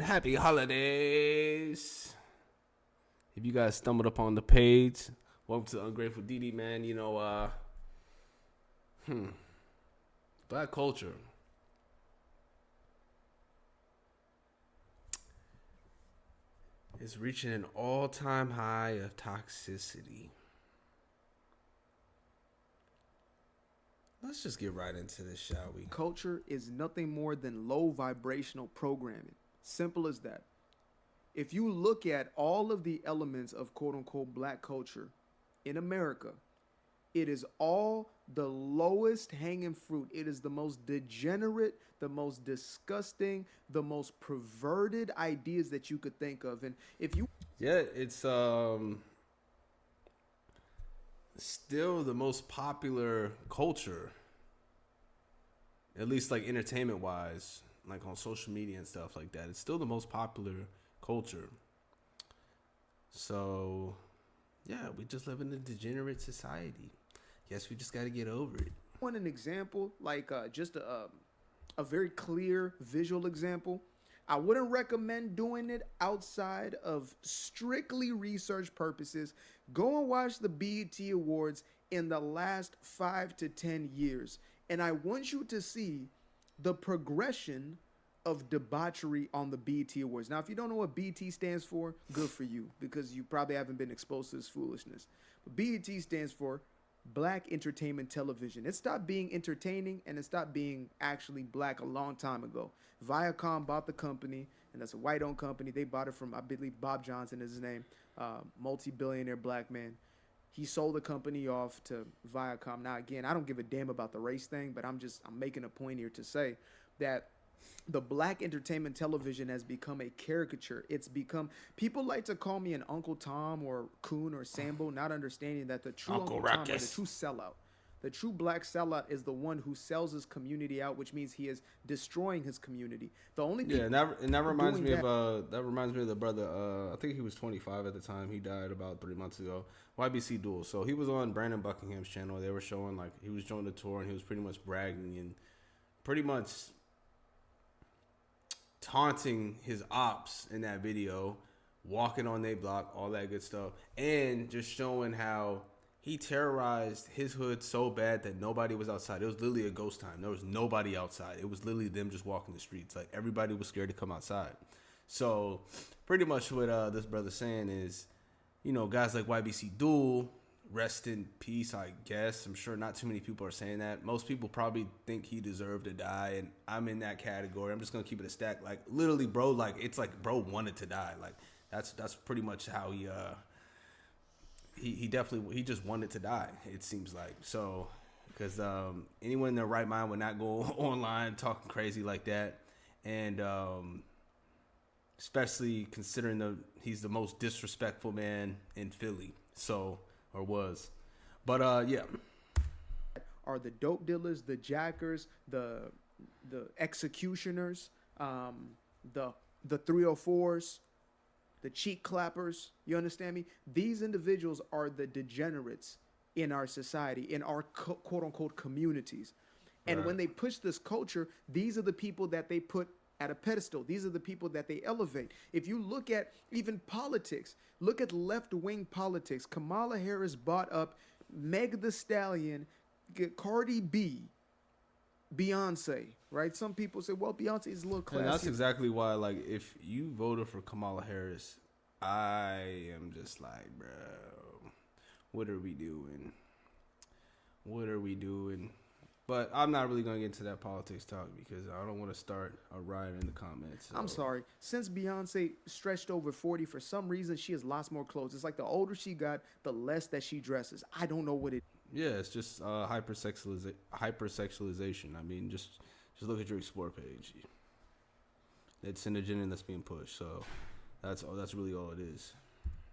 Happy holidays. If you guys stumbled upon the page, welcome to Ungrateful DD, man. Black culture is reaching an all-time high of toxicity. Let's just get right into this, shall we? Culture is nothing more than low vibrational programming. Simple as that. If you look at all of the elements of quote unquote black culture in America, it is all the lowest hanging fruit. It is the most degenerate, the most disgusting, the most perverted ideas that you could think of. And if you it's still the most popular culture, at least like entertainment wise, like on social media and stuff like that. It's still the most popular culture. So yeah, we just live in a degenerate society. Yes, we just got to get over it. want an example, like just a very clear visual example, I wouldn't recommend doing it outside of strictly research purposes. Go and watch the BET Awards in the last 5 to 10 years. And I want you to see the progression of debauchery on the BET Awards. Now, if you don't know what BET stands for, good for you, because you probably haven't been exposed to this foolishness. But BET stands for Black Entertainment Television. It stopped being entertaining and it stopped being actually black a long time ago. Viacom bought the company, and that's a white-owned company. They bought it from, I believe, Bob Johnson is his name, multi-billionaire black man. He sold the company off to Viacom. Now, again, I don't give a damn about the race thing, but I'm making a point here to say that the black entertainment television has become a caricature. It's become, people like to call me an Uncle Tom or Coon or Sambo, not understanding that the true Uncle Tom or the true sellout, the true black sellout is the one who sells his community out, which means he is destroying his community. The only and that reminds me of the brother. I think he was 25 at the time. He died about 3 months ago. YBC Duel. So he was on Brandon Buckingham's channel. They were showing like he was joining the tour and he was pretty much bragging and pretty much taunting his ops in that video, walking on their block, all that good stuff, and just showing how he terrorized his hood so bad that nobody was outside. It was literally a ghost time. There was nobody outside. It was literally them just walking the streets. Like everybody was scared to come outside. So pretty much what this brother's saying is, guys like YBC Duel, rest in peace, I guess. I'm sure not too many people are saying that. Most people probably think he deserved to die, and I'm in that category. I'm just gonna keep it a stack. Like literally, bro, like it's like bro wanted to die. Like that's pretty much how he definitely just wanted to die. It seems like so because anyone in their right mind would not go online talking crazy like that, and especially considering he's the most disrespectful man in Philly. So. Or was. But yeah. Are the dope dealers, the jackers, the executioners, the 304s, the cheek clappers, you understand me? These individuals are the degenerates in our society, in our quote unquote communities. And when they push this culture, these are the people that they put at a pedestal. These are the people that they elevate. If you look at even politics, look at left-wing politics. Kamala Harris bought up Meg the Stallion, Cardi B, Beyonce, right? Some people say, well, Beyonce is a little classy. And that's exactly why, like, if you voted for Kamala Harris, I am just like, bro, what are we doing? What are we doing? But I'm not really going to get into that politics talk because I don't want to start a riot in the comments. So. I'm sorry. Since Beyonce stretched over 40, for some reason, she has lost more clothes. It's like the older she got, the less that she dresses. I don't know what it is. Yeah, it's just hypersexualization. I mean, just look at your Explore page. It's an agenda that's being pushed. So that's really all it is.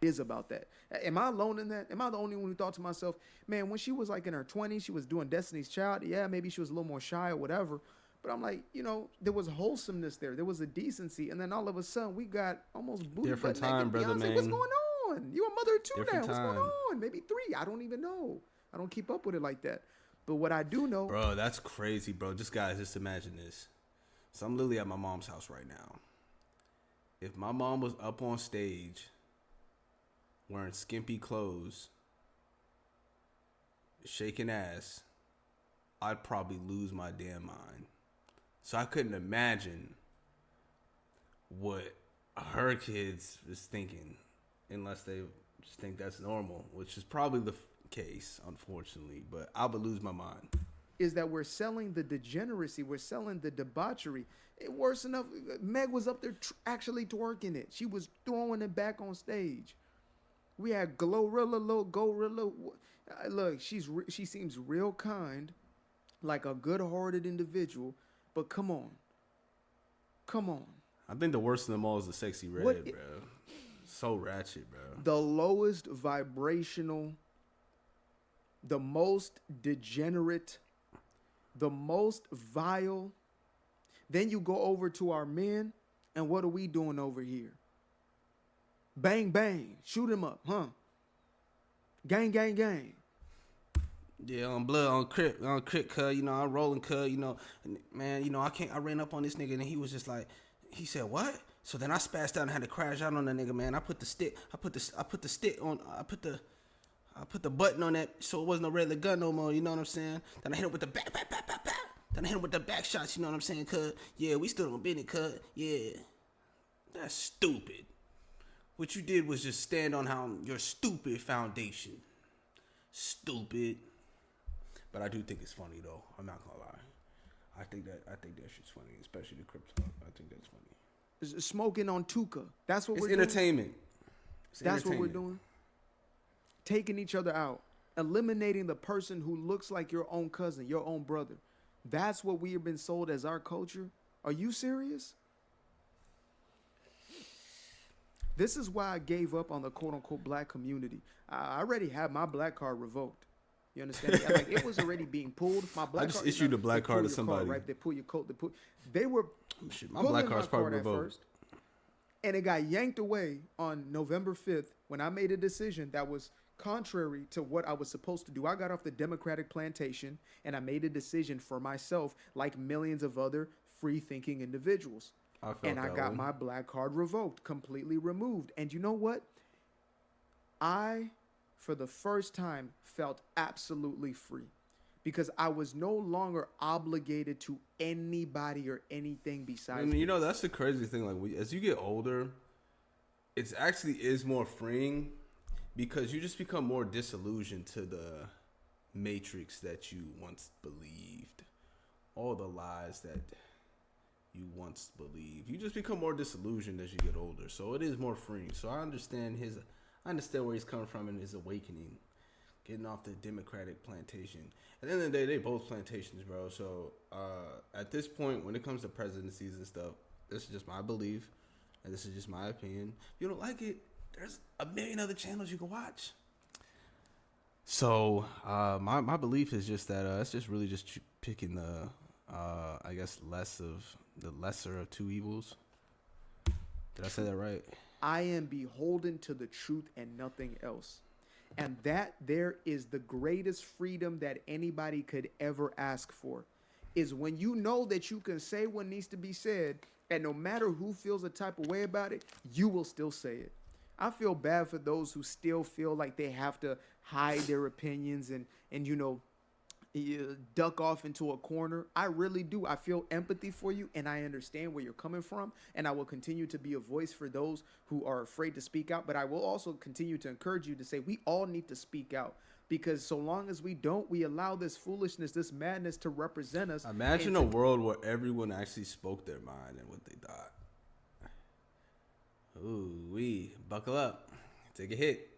Is about that. Am I alone in that? Am I the only one who thought to myself, man, when she was like in her 20s, she was doing Destiny's Child. Yeah, maybe she was a little more shy or whatever. But I'm like, there was wholesomeness there. There was a decency. And then all of a sudden, we got almost booty different butt time, naked brother, Beyonce. man. What's going on? You're a mother of two different now. Time. What's going on? Maybe 3. I don't even know. I don't keep up with it like that. But what I do know. Bro, that's crazy, bro. Just imagine this. So I'm literally at my mom's house right now. if my mom was up on stage wearing skimpy clothes, shaking ass, I'd probably lose my damn mind. So I couldn't imagine what her kids was thinking, unless they just think that's normal, which is probably the case, unfortunately. But I would lose my mind. Is that we're selling the degeneracy, we're selling the debauchery. Worse enough, Meg was up there actually twerking it. She was throwing it back on stage. We had Glorilla. Look, she seems real kind, like a good-hearted individual. But come on. I think the worst of them all is the sexy red, bro. So ratchet, bro. The lowest vibrational, the most degenerate, the most vile. Then you go over to our men, and what are we doing over here? Bang, bang. Shoot him up, huh? Gang, gang, gang. Yeah, on blood, on crip, cuz, I'm rolling, cuz, man, I ran up on this nigga, and he was just like, he said, what? So then I spazzed out and had to crash out on the nigga, man. I put the button on that so it wasn't a regular gun no more, you know what I'm saying? Then I hit him with the back. Then I hit him with the back shots, you know what I'm saying, cuz? Yeah, we stood on business, cuz. Yeah. That's stupid. What you did was just stand on your stupid foundation. Stupid. But I do think it's funny, though. I'm not gonna lie. I think that shit's funny, especially the crypto. I think that's funny. Smoking on Tuka. That's what it's we're entertainment. doing. That's what we're doing. Taking each other out. Eliminating the person who looks like your own cousin, your own brother. That's what we have been sold as our culture. Are you serious? This is why I gave up on the quote-unquote black community. I already had my black card revoked. You understand? Like, it was already being pulled. My black I just card, issued a black card to somebody. Card, right? They pull your coat. They were my black card's probably revoked. First, and it got yanked away on November 5th when I made a decision that was contrary to what I was supposed to do. I got off the Democratic plantation and I made a decision for myself, like millions of other free-thinking individuals. I got my black card revoked, completely removed. And you know what? I, for the first time, felt absolutely free because I was no longer obligated to anybody or anything besides me. That's the crazy thing. Like, as you get older, it actually is more freeing because you just become more disillusioned to the matrix that you once believed. All the lies that you once believed. You just become more disillusioned as you get older. So it is more freeing. So I understand where he's coming from in his awakening. Getting off the Democratic plantation. At the end of the day, they both plantations, bro. So at this point, when it comes to presidencies and stuff, this is just my belief. And this is just my opinion. If you don't like it, there's a million other channels you can watch. So my belief is just that it's just really just picking the I guess the lesser of two evils. Did I say that right? I am beholden to the truth and nothing else. And that there is the greatest freedom that anybody could ever ask for, is when you know that you can say what needs to be said, and no matter who feels a type of way about it, you will still say it. I feel bad for those who still feel like they have to hide their opinions and duck off into a corner. I really do. I feel empathy for you, and I understand where you're coming from, and I will continue to be a voice for those who are afraid to speak out. But I will also continue to encourage you to say we all need to speak out, because so long as we don't, we allow this foolishness, this madness to represent us. Imagine a world where everyone actually spoke their mind and what they thought. Ooh, buckle up. Take a hit.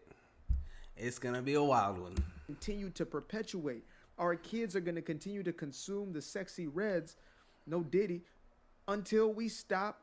It's going to be a wild one. Continue to perpetuate. Our kids are going to continue to consume the sexy reds, no Diddy, until we stop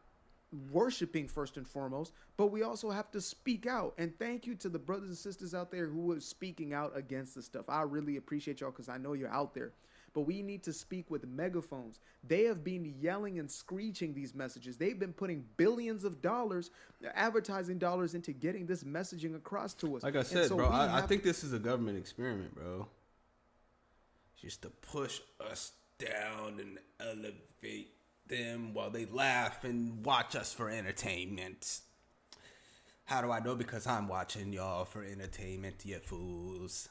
worshiping first and foremost. But we also have to speak out. And thank you to the brothers and sisters out there who are speaking out against this stuff. I really appreciate y'all because I know you're out there. But we need to speak with megaphones. They have been yelling and screeching these messages. They've been putting billions of dollars, advertising dollars, into getting this messaging across to us. Like I said, bro, I think this is a government experiment, bro. Just to push us down and elevate them while they laugh and watch us for entertainment. How do I know? Because I'm watching y'all for entertainment, you fools.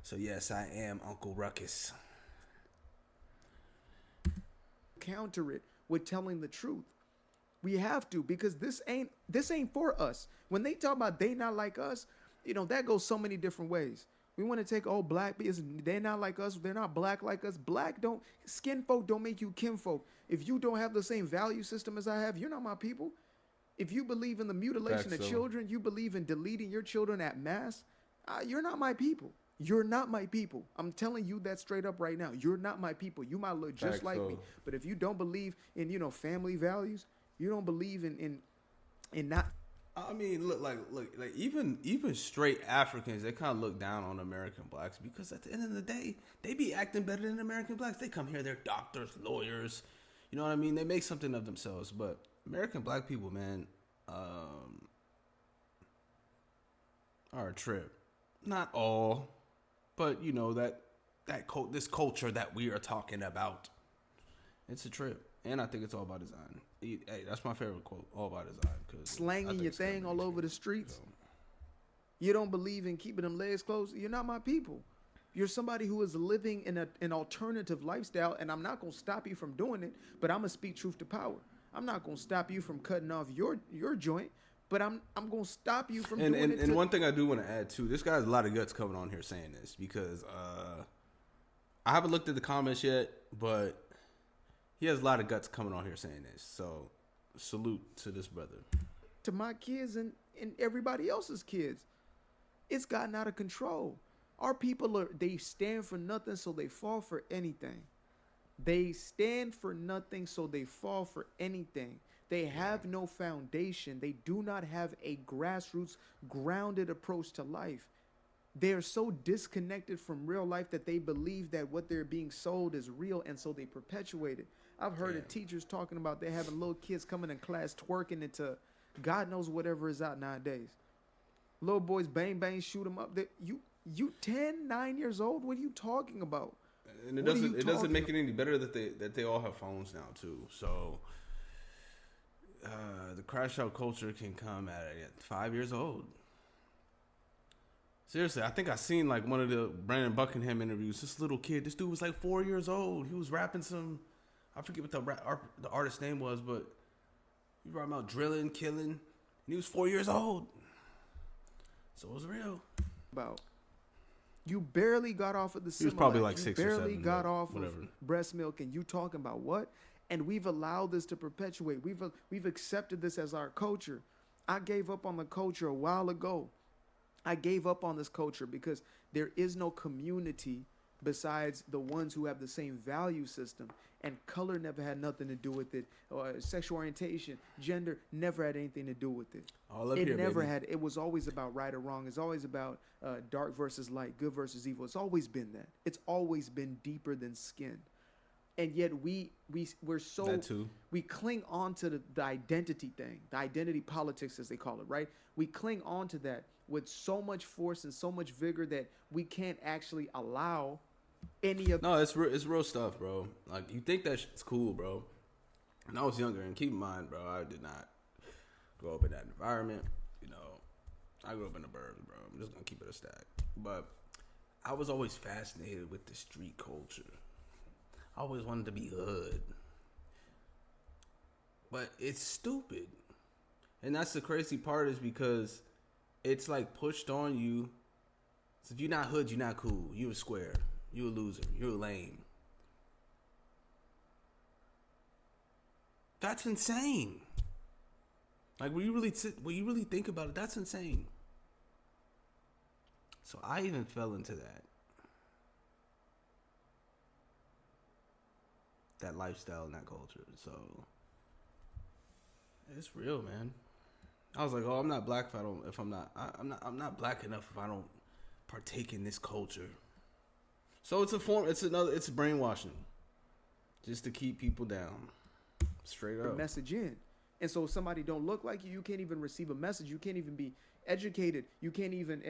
So yes, I am Uncle Ruckus. Counter it with telling the truth. We have to, because this ain't for us. When they talk about they not like us, that goes so many different ways. We want to take black because they're not like us. They're not black like us. Skin folk don't make you kinfolk. If you don't have the same value system as I have, you're not my people. If you believe in the mutilation of children, you believe in deleting your children at mass, you're not my people. You're not my people. I'm telling you that straight up right now. You're not my people. You might look just like me, but if you don't believe in family values, you don't believe in not. I mean, look, even straight Africans, they kind of look down on American blacks because at the end of the day, they be acting better than American blacks. They come here, they're doctors, lawyers, you know what I mean? They make something of themselves. But American black people, man, are a trip. Not all, but this culture that we are talking about, it's a trip. And I think it's all by design. Hey, that's my favorite quote, all by design. Slanging your thing all over the streets. So. You don't believe in keeping them legs closed. You're not my people. You're somebody who is living in an alternative lifestyle, and I'm not going to stop you from doing it, but I'm going to speak truth to power. I'm not going to stop you from cutting off your joint, but I'm going to stop you from doing it. And one thing I do want to add, too, this guy has a lot of guts coming on here saying this because I haven't looked at the comments yet, but he has a lot of guts coming on here saying this. So, salute to this brother. To my kids and everybody else's kids. It's gotten out of control. Our people they stand for nothing, so they fall for anything. They stand for nothing, so they fall for anything. They have no foundation. They do not have a grassroots, grounded approach to life. They are so disconnected from real life that they believe that what they're being sold is real, and so they perpetuate it. I've heard of teachers talking about they having little kids coming in class twerking into God knows whatever is out nowadays. Little boys bang bang shoot them up. You 10, 9 years old? What are you talking about? And it doesn't make it any better that they all have phones now too. So the crash out culture can come at 5 years old. Seriously, I think I seen like one of the Brandon Buckingham interviews. This little kid, this dude was like 4 years old. He was rapping some, I forget what the artist's name was, but he rapping about drilling, killing, and he was 4 years old. So it was real. About you barely got off of the. He was probably like 6 or 7. Barely got off of breast milk, and you talking about what? And we've allowed this to perpetuate. We've accepted this as our culture. I gave up on the culture a while ago. I gave up on this culture because there is no community besides the ones who have the same value system. And color never had nothing to do with it. Or sexual orientation, gender never had anything to do with it. All up here, never baby. had. It was always about right or wrong. It's always about dark versus light, good versus evil. It's always been that. It's always been deeper than skin. And yet we're so that too. We cling on to the identity thing, the identity politics as they call it, right? We cling on to that with so much force and so much vigor that we can't actually allow any of. No, it's real stuff, bro. Like you think that shit's cool, bro. When I was younger, and keep in mind, bro, I did not grow up in that environment. You know, I grew up in the burbs, bro. I'm just gonna keep it a stack. But I was always fascinated with the street culture. I always wanted to be hood. But it's stupid. And that's the crazy part is because it's like pushed on you. So if you're not hood, you're not cool. You're a square. You're a loser. You're lame. That's insane. Like when you really think about it, that's insane. So I even fell into that lifestyle and that culture. So it's real, man. I was like, oh, I'm not black I'm not black enough if I don't partake in this culture. So it's brainwashing. Just to keep people down. Straight up. Message in. And so if somebody don't look like you, you can't even receive a message. You can't even be educated. You can't even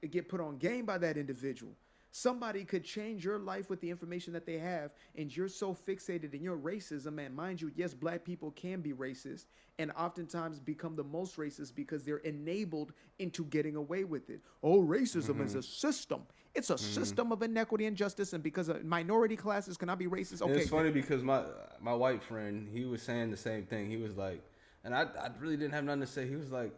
get put on game by that individual. Somebody could change your life with the information that they have, and you're so fixated in your racism. And mind you, yes, black people can be racist and oftentimes become the most racist because they're enabled into getting away with it. Oh, racism is a system. It's a system of inequity and justice, and because minority classes cannot be racist. Okay, and it's funny because my white friend, he was saying the same thing. He was like, and I really didn't have nothing to say. He was like,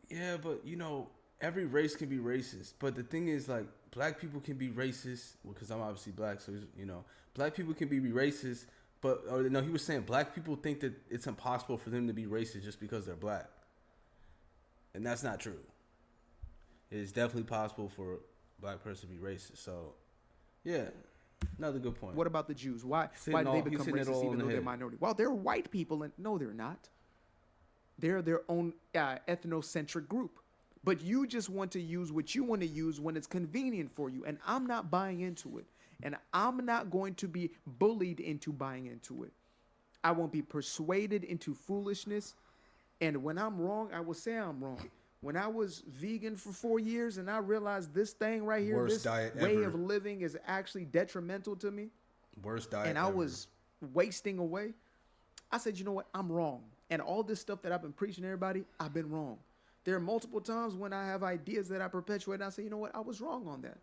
yeah, but you know, every race can be racist, but the thing is, like, black people can be racist. Well, because I'm obviously black, so you know, black people can be racist. But or no, he was saying black people think that it's impossible for them to be racist just because they're black, and that's not true. It is definitely possible for a black person to be racist. So, yeah, another good point. What about the Jews? Why do they become racist even though they're minority? Well, they're white people, and no, they're not. They're their own ethnocentric group. But you just want to use what you want to use when it's convenient for you. And I'm not buying into it. And I'm not going to be bullied into buying into it. I won't be persuaded into foolishness. And when I'm wrong, I will say I'm wrong. When I was vegan for 4 years and I realized this thing right here, Worst this way of living is actually detrimental to me. Worst diet and I was wasting away. I said, you know what? I'm wrong. And all this stuff that I've been preaching to everybody, I've been wrong. There are multiple times when I have ideas that I perpetuate and I say, you know what? I was wrong on that.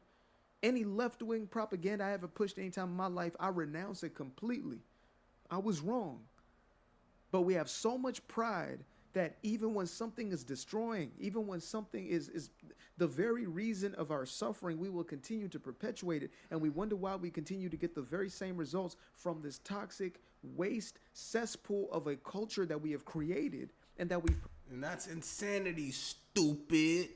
Any left-wing propaganda I ever pushed any time in my life, I renounce it completely. I was wrong. But we have so much pride that even when something is destroying, even when something is the very reason of our suffering, we will continue to perpetuate it. And we wonder why we continue to get the very same results from this toxic waste cesspool of a culture that we have created and that we've... And that's insanity, stupid.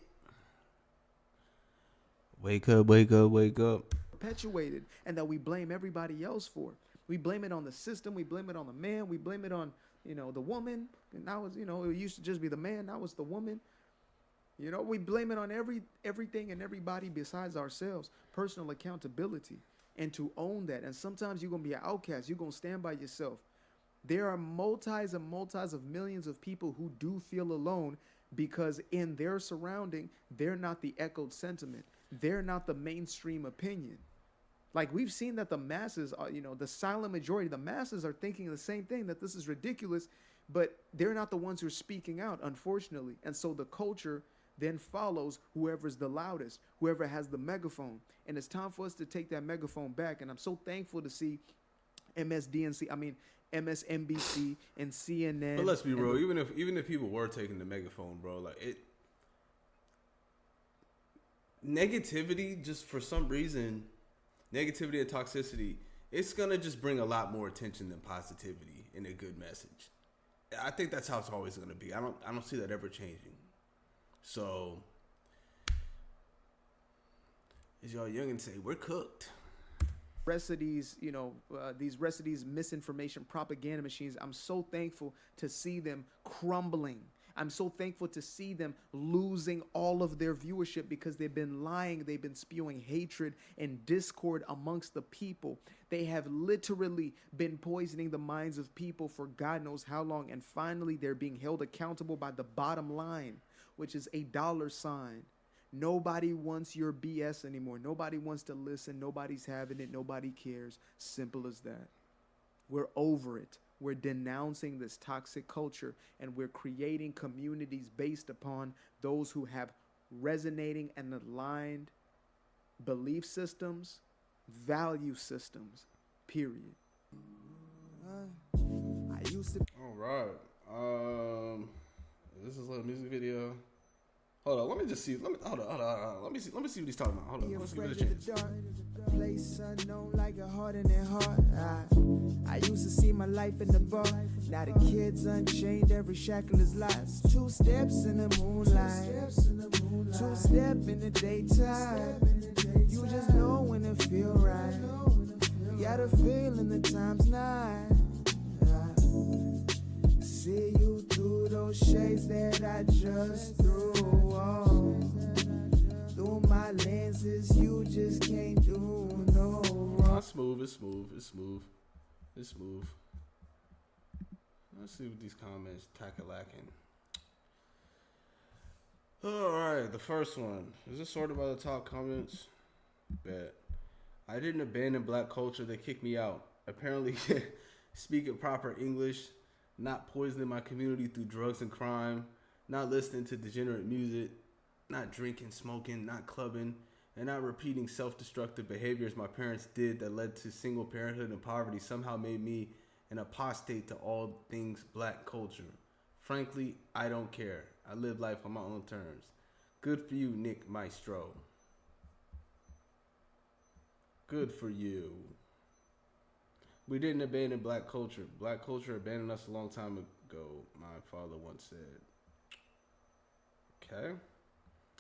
Wake up, wake up, wake up. Perpetuated, and that we blame everybody else for. We blame it on the system. We blame it on the man. We blame it on, you know, the woman. And now it's, you know, it used to just be the man. Now it's the woman. You know, we blame it on everything and everybody besides ourselves. Personal accountability, and to own that. And sometimes you're going to be an outcast. You're going to stand by yourself. There are multis and multis of millions of people who do feel alone because in their surrounding, they're not the echoed sentiment. They're not the mainstream opinion. Like, we've seen that the masses are, you know, the silent majority, the masses are thinking the same thing, that this is ridiculous, but they're not the ones who are speaking out, unfortunately. And so the culture then follows whoever's the loudest, whoever has the megaphone. And it's time for us to take that megaphone back. And I'm so thankful to see MSNBC and CNN. But let's be real, even if people were taking the megaphone, bro, like negativity, just for some reason, negativity and toxicity, it's gonna just bring a lot more attention than positivity and a good message. I think that's how it's always gonna be. I don't see that ever changing. So, as y'all youngins say, we're cooked. Rest of these, you know, these misinformation propaganda machines, I'm so thankful to see them crumbling. I'm so thankful to see them losing all of their viewership because they've been lying. They've been spewing hatred and discord amongst the people. They have literally been poisoning the minds of people for God knows how long. And finally, they're being held accountable by the bottom line, which is $. Nobody wants your BS anymore. Nobody wants to listen. Nobody's having it. Nobody cares. Simple as that. We're over it. We're denouncing this toxic culture, and we're creating communities based upon those who have resonating and aligned belief systems, value systems, period. All right. This is a little music video. Hold on, let me just see. Hold on. Let me see what he's talking about. Hold on, let's give it a chance. Place unknown like a heart in their heart. I used to see my life in the bar. Now the kids unchained, every shackle is lost. 2 steps in the moonlight, 2 step in the daytime. You just know when it feel right. You got a feeling the time's night. See you through those shades that I just threw on. Through my lenses, you just can't do no wrong. It's smooth. Let's see what these comments tack-a-lacking. All right, the first one. Is this sorted by the top comments? Bet. I didn't abandon black culture. They kicked me out. Apparently, speaking proper English, not poisoning my community through drugs and crime, not listening to degenerate music, not drinking, smoking, not clubbing, and not repeating self-destructive behaviors my parents did that led to single parenthood and poverty somehow made me an apostate to all things black culture. Frankly, I don't care. I live life on my own terms. Good for you, Nick Maestro. Good for you. We didn't abandon black culture. Black culture abandoned us a long time ago, my father once said. Okay.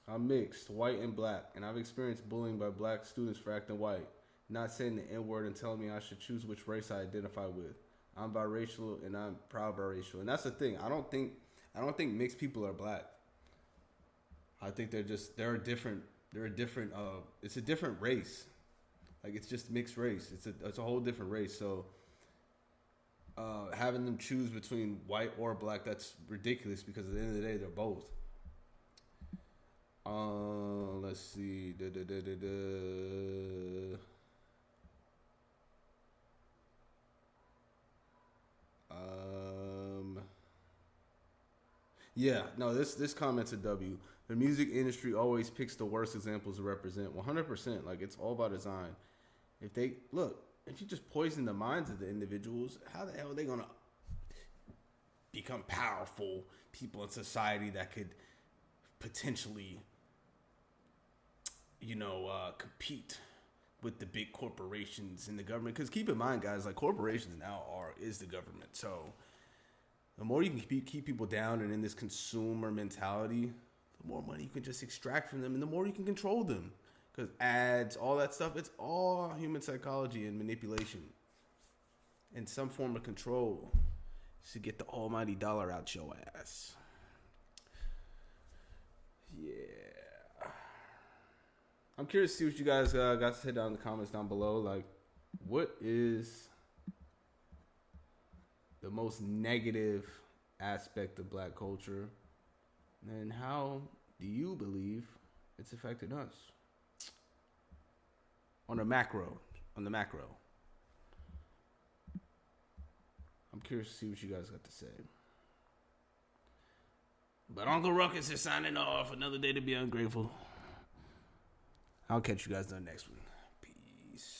I'm mixed, white and black, and I've experienced bullying by black students for acting white, not saying the N-word and telling me I should choose which race I identify with. I'm biracial and I'm proud biracial. And that's the thing. I don't think mixed people are black. I think it's a different race. Like, it's just mixed race. It's a whole different race. So having them choose between white or black, that's ridiculous because at the end of the day, they're both. Let's see. Yeah, no, this comment's a W. The music industry always picks the worst examples to represent. 100%. Like, it's all by design. If you just poison the minds of the individuals, how the hell are they going to become powerful people in society that could potentially, compete with the big corporations and the government? Because keep in mind, guys, like, corporations now is the government. So the more you can keep people down and in this consumer mentality, the more money you can just extract from them and the more you can control them. Because ads, all that stuff, it's all human psychology and manipulation and some form of control to get the almighty dollar out your ass. Yeah. I'm curious to see what you guys got to say down in the comments down below. Like, what is the most negative aspect of black culture? And how do you believe it's affected us? On the macro. I'm curious to see what you guys got to say. But Uncle Ruckus is signing off. Another day to be ungrateful. I'll catch you guys on the next one. Peace.